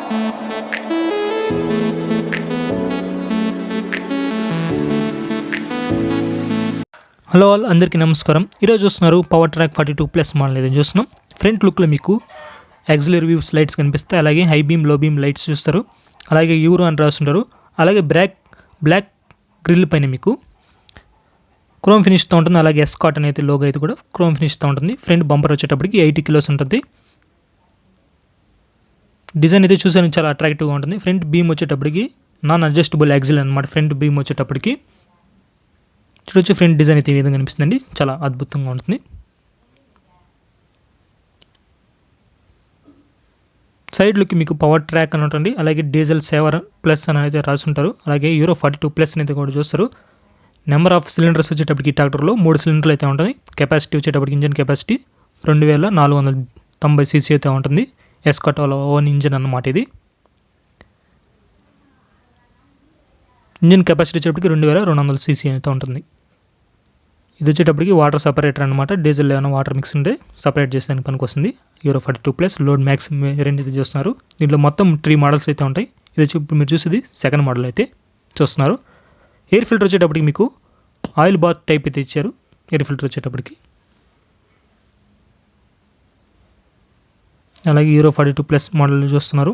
Hello all, అందరికీ నమస్కారం. ఈరోజు చూస్తున్నారు పవర్ ట్రాక్ 42+ మోడల్ ఏదైతే చూస్తున్నాం. ఫ్రంట్ లుక్లో మీకు యాక్సిలరీ వ్యూస్ లైట్స్ కనిపిస్తాయి, అలాగే హై బీమ్ లో బీమ్ లైట్స్ చూస్తారు, అలాగే యూరో అని రాస్తుంటారు, అలాగే బ్లాక్ గ్రిల్ పైన మీకు క్రోమ్ ఫినిష్తో ఉంటుంది, అలాగే ఎస్కాట్ అనేది లోగో అయితే కూడా క్రోమ్ ఫినిష్తో ఉంటుంది. ఫ్రంట్ బంపర్ వచ్చేటప్పటికి 80 కిలోస్ ఉంటుంది. డిజైన్ అయితే చూసానికి చాలా అట్రాక్టివ్గా ఉంటుంది. ఫ్రంట్ బీమ్ వచ్చేటప్పటికి నాన్ అడ్జస్టబుల్ యాక్సిల్ అనమాట. ఫ్రంట్ బీమ్ వచ్చేటప్పటికి చూడొచ్చు. ఫ్రంట్ డిజైన్ అయితే ఈ విధంగా కనిపిస్తుందండి, చాలా అద్భుతంగా ఉంటుంది. సైడ్ లుక్ మీకు పవర్ ట్రాక్ అని ఉంటుంది, అలాగే డీజిల్ సేవర్ ప్లస్ అని అయితే రాసుంటారు, అలాగే యూరో 42+ అయితే కూడా చూస్తారు. నెంబర్ ఆఫ్ సిలిండర్స్ వచ్చేటప్పటికి ట్రాక్టర్లో 3 సిలిండర్లు అయితే ఉంటుంది. కెపాసిటీ వచ్చేటప్పటికి ఇంజన్ కెపాసిటీ 2490 cc అయితే ఉంటుంది. ఎస్కాట్ ఓన్ ఇంజన్ అన్నమాట. ఇది ఇంజన్ కెపాసిటీ వచ్చేటప్పటికి 2200 cc అయితే ఉంటుంది. ఇది వచ్చేటప్పటికి వాటర్ సపరేటర్ అనమాట. డీజిల్ ఏమైనా వాటర్ మిక్స్ ఉంటే సపరేట్ చేసేదానికి పనికి వస్తుంది. యూరో 42+ లోడ్ మ్యాక్స్ వేరియంట్ అయితే చూస్తున్నారు. దీంట్లో మొత్తం 3 మోడల్స్ అయితే ఉంటాయి. ఇది వచ్చి ఇప్పుడు మీరు చూసేది సెకండ్ మోడల్ అయితే చూస్తున్నారు. ఎయిర్ ఫిల్టర్ వచ్చేటప్పటికి మీకు ఆయిల్ బాత్ టైప్ అయితే ఇచ్చారు. ఎయిర్ ఫిల్టర్ వచ్చేటప్పటికి అలాగే యూరో 42+ మోడల్ చూస్తున్నారు.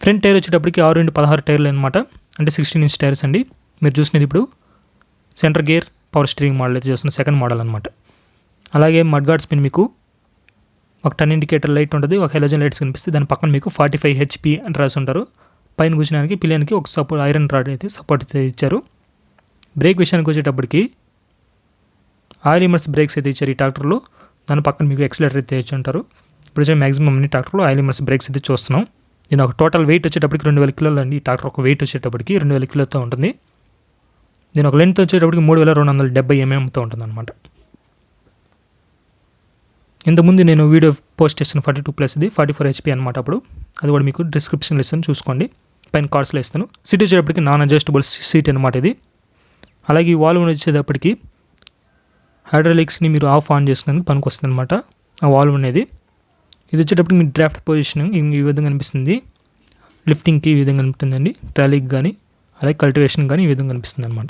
ఫ్రంట్ టైర్ వచ్చేటప్పటికి 6x16 టైర్లు అనమాట, అంటే 16 ఇంచ్ టైర్స్ అండి. మీరు చూసినది ఇప్పుడు centre gear power steering model అయితే చూస్తున్న సెకండ్ మోడల్ అనమాట. అలాగే మడ్ గార్డ్స్ పిన్ మీకు ఒక టర్న్ ఇండికేటర్ లైట్ ఉంటుంది, ఒక హెలోజన్ లైట్స్ కనిపిస్తుంది. దాని పక్కన మీకు 45 HP అని రాసి ఉంటారు. పైన కూర్చోడానికి పిలియన్కి ఒక సపోర్ట్ ఐరన్ రాడ్ అయితే సపోర్ట్ అయితే ఇచ్చారు. బ్రేక్ విషయానికి వచ్చేటప్పటికి ఆయిల్ ఇమర్స్ బ్రేక్స్ అయితే ఇచ్చారు ఈ ట్రాక్టర్లో. దాని పక్కన మీకు ఎక్సలేటర్ అయితే ఇచ్చి ఉంటారు. ఇప్పుడు వచ్చే మ్యాక్సిమం అన్ని ట్రాక్టర్లో ఆయిల్ ఇమర్స్ బ్రేక్స్ అయితే చూస్తున్నాం. దీని ఒక టోటల్ వెయిట్ వచ్చేటప్పటికి 2000 కిలోలు అండి. ఈ ట్రాక్టర్ ఒక వెయిట్ వచ్చేటప్పటికి 2000 కిలోతో ఉంటుంది. దీని ఒక లెంత్ వచ్చేటప్పటికి 3270 mm ఉంటుంది అనమాట. ఇంతకుముందు నేను వీడియో పోస్ట్ చేసిన 42+ ఇది 44 HP అనమాట. అప్పుడు అది కూడా మీకు డిస్క్రిప్షన్లో ఇస్తాను, చూసుకోండి. పైన కార్డ్స్లో ఇస్తాను. సీట్ వచ్చేటప్పటికి నాన్ అడ్జస్టబుల్ సీట్ అనమాట ఇది. అలాగే ఈ వాల్వ్ వచ్చేటప్పటికి హైడ్రాలిక్స్ని మీరు ఆఫ్ ఆన్ చేసుకోవడానికి పనికి వస్తుంది అనమాట ఆ వాల్వ్ అనేది. ఇది వచ్చేటప్పటికి మీ డ్రాఫ్ట్ పొజిషనింగ్ ఈ విధంగా కనిపిస్తుంది. లిఫ్టింగ్కి ఈ విధంగా కనిపిస్తుందండి, ట్రాలీకి కానీ అలాగే కల్టివేషన్ కానీ ఈ విధంగా కనిపిస్తుంది అనమాట.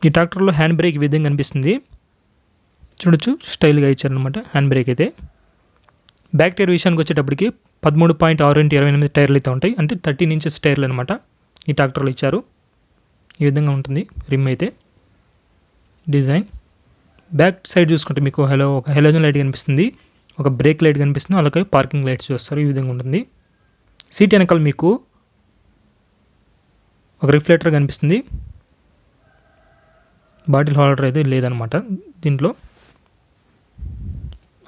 ఈ ట్రాక్టర్లో హ్యాండ్ బ్రేక్ ఈ విధంగా కనిపిస్తుంది. చూడొచ్చు, స్టైల్గా ఇచ్చారనమాట హ్యాండ్ బ్రేక్ అయితే. బ్యాక్ టైర్ విషయానికి వచ్చేటప్పటికి 13.6x28 టైర్లు అయితే ఉంటాయి, అంటే 13 ఇంచెస్ టైర్లు అనమాట ఈ ట్రాక్టర్లో ఇచ్చారు. ఈ విధంగా ఉంటుంది రిమ్ అయితే డిజైన్. బ్యాక్ సైడ్ చూసుకుంటే మీకు ఒక హెలోజన్ లైట్ కనిపిస్తుంది, ఒక బ్రేక్ లైట్ కనిపిస్తుంది, అలాగే పార్కింగ్ లైట్స్ చూస్తారు. ఈ విధంగా ఉంటుంది. సీట్ వెనకాల మీకు ఒక రిఫ్లెక్టర్ కనిపిస్తుంది. బాటిల్ హోల్డర్ అయితే లేదనమాట దీంట్లో.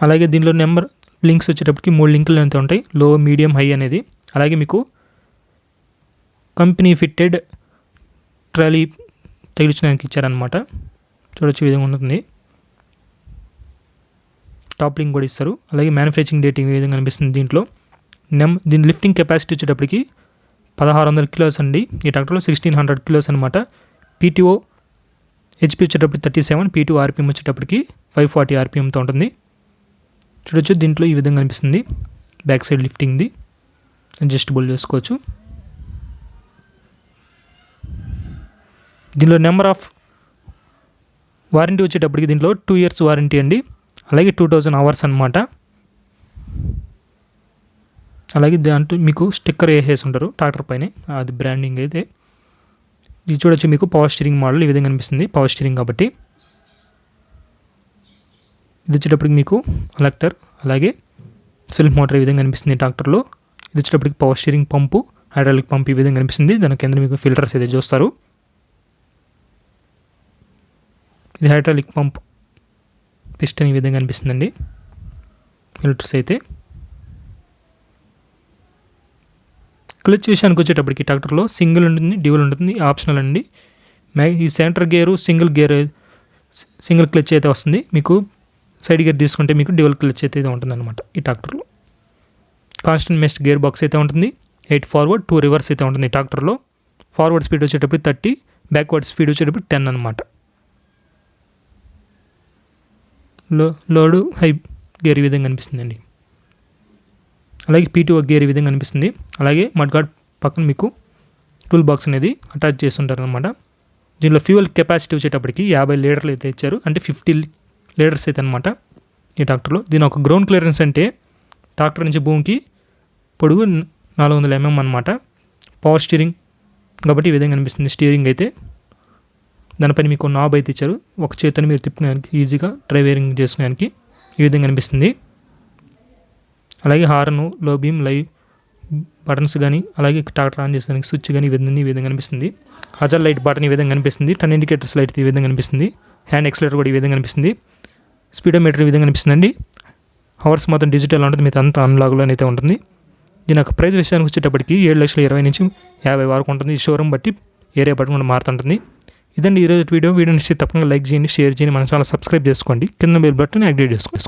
అలాగే దీంట్లో నెంబర్ లింక్స్ వచ్చేటప్పటికి 3 లింకులు అయితే ఉంటాయి, లో, మీడియం, హై అనేది. అలాగే మీకు కంపెనీ ఫిట్టెడ్ ట్రాలీ తగిలించడానికి ఇచ్చారనమాట. చూడొచ్చు ఈ విధంగా ఉంటుంది. టాప్ లింక్ కూడా ఇస్తారు. అలాగే మ్యానుఫ్యాక్చరింగ్ డేట్ ఈ విధంగా కనిపిస్తుంది. దీంట్లో దీని లిఫ్టింగ్ కెపాసిటీ వచ్చేటప్పటికి 1600 కిలోస్ అండి. ఈ ట్రాక్టర్లో 1600 కిలోస్ అనమాట. PTO HP వచ్చేటప్పటికి 37, P2 RPM వచ్చేటప్పటికి 540 RPMతో ఉంటుంది. చూడొచ్చు దీంట్లో ఈ విధంగా కనిపిస్తుంది. బ్యాక్ సైడ్ లిఫ్టింగ్ది అడ్జస్టబుల్ చేసుకోవచ్చు. దీనిలో నెంబర్ ఆఫ్ వారంటీ వచ్చేటప్పటికి దీంట్లో 2 years వారంటీ అండి, అలాగే 2000 hours అనమాట. అలాగే దాంట్లో మీకు స్టిక్కర్ వేసేసి ఉంటారు ట్రాక్టర్ పైన, అది బ్రాండింగ్ అయితే. ఇది చూడొచ్చు మీకు పవర్ స్టీరింగ్ మోడల్ ఈ విధంగా కనిపిస్తుంది, పవర్ స్టీరింగ్ కాబట్టి. ఇది వచ్చేటప్పటికి మీకు ఎలక్టర్, అలాగే సెల్ఫ్ మోటార్ ఈ విధంగా కనిపిస్తుంది ట్రాక్టర్లో. ఇది వచ్చేటప్పటికి పవర్ స్టీరింగ్ పంపు, హైడ్రాలిక్ పంప్ ఈ విధంగా కనిపిస్తుంది. దాని కింద మీకు ఫిల్టర్స్ అయితే చూస్తారు. ఇది హైడ్రాలిక్ పంప్ పిస్టన్ ఈ విధంగా కనిపిస్తుందండి, ఫిల్టర్స్ అయితే. క్లచ్ విషయానికి వచ్చేటప్పటికి ట్రాక్టర్లో సింగిల్ ఉంటుంది, డ్యూయల్ ఉంటుంది, ఆప్షనల్ అండి. ఈ సెంటర్ గేరు సింగిల్ క్లచ్ అయితే వస్తుంది. మీకు సైడ్ గేర్ తీసుకుంటే మీకు డ్యూయల్ క్లచ్ అయితే ఉంటుంది అనమాట ఈ ట్రాక్టర్లో. కాన్స్టెంట్ మెస్ట్ గేర్ బాక్స్ అయితే ఉంటుంది. 8 ఫార్వర్డ్ 2 రివర్స్ అయితే ఉంటుంది ఈ ట్రాక్టర్లో. ఫార్వర్డ్ స్పీడ్ వచ్చేటప్పుడు 30, బ్యాక్వర్డ్ స్పీడ్ వచ్చేటప్పుడు 10 అనమాట. లోడు హై గేర్ ఈ విధంగా కనిపిస్తుందండి. అలాగే P2 గేర్ ఈ విధంగా కనిపిస్తుంది. అలాగే మడ్గార్డ్ పక్కన మీకు టూల్ బాక్స్ అనేది అటాచ్ చేసి ఉంటారనమాట. దీనిలో ఫ్యూయల్ కెపాసిటీ వచ్చేటప్పటికి 50 లీటర్లు అయితే ఇచ్చారు, అంటే 50 లీటర్స్ అయితే అనమాట ఈ ట్రాక్టర్లో. దీని ఒక గ్రౌండ్ క్లియరెన్స్ అంటే ట్రాక్టర్ నుంచి భూమికి పొడుగు 400 mm అనమాట. పవర్ స్టీరింగ్ కాబట్టి ఈ విధంగా కనిపిస్తుంది. స్టీరింగ్ అయితే దానిపైన మీకు నాబ్ అయితే ఇచ్చారు, ఒక చేతిని మీరు తిప్పుకోవడానికి ఈజీగా డ్రైవింగ్ చేసుకోవడానికి ఈ విధంగా కనిపిస్తుంది. అలాగే హార్న్, లో బీమ్, లైవ్ బటన్స్ కానీ, అలాగే ట్రాక్టర్ ఆన్ చేసేదానికి స్విచ్ కానీ ఈ విధంగా కనిపిస్తుంది. హజార్ లైట్ బటన్ ఈ విధంగా కనిపిస్తుంది. టర్న్ ఇండికేటర్స్ లైట్ ఈ విధంగా కనిపిస్తుంది. హ్యాండ్ ఎక్సలేటర్ కూడా ఈ విధంగా కనిపిస్తుంది. స్పీడోమీటర్ ఈ విధంగా కనిపిస్తుందండి. హవర్స్ మొత్తం డిజిటల్ ఉంటుంది, మీతో అంతా అన్లాగ్లో అయితే ఉంటుంది. దీని యొక్క ప్రైస్ విషయానికి వచ్చేటప్పటికి 7,20,000 నుంచి 50 వరకు ఉంటుంది. ఈ షోరూమ్ బట్టి ఏరియా బట్టి కూడా మారుతుంటుంది. ఇదండి ఈరోజు వీడియో నచ్చితే తప్పకుండా లైక్ చేయండి, షేర్ చేయండి, మన ఛానల్ సబ్స్క్రైబ్ చేసుకోండి, కింద బెల్ బటన్ యాక్టివేట్ చేసుకోండి.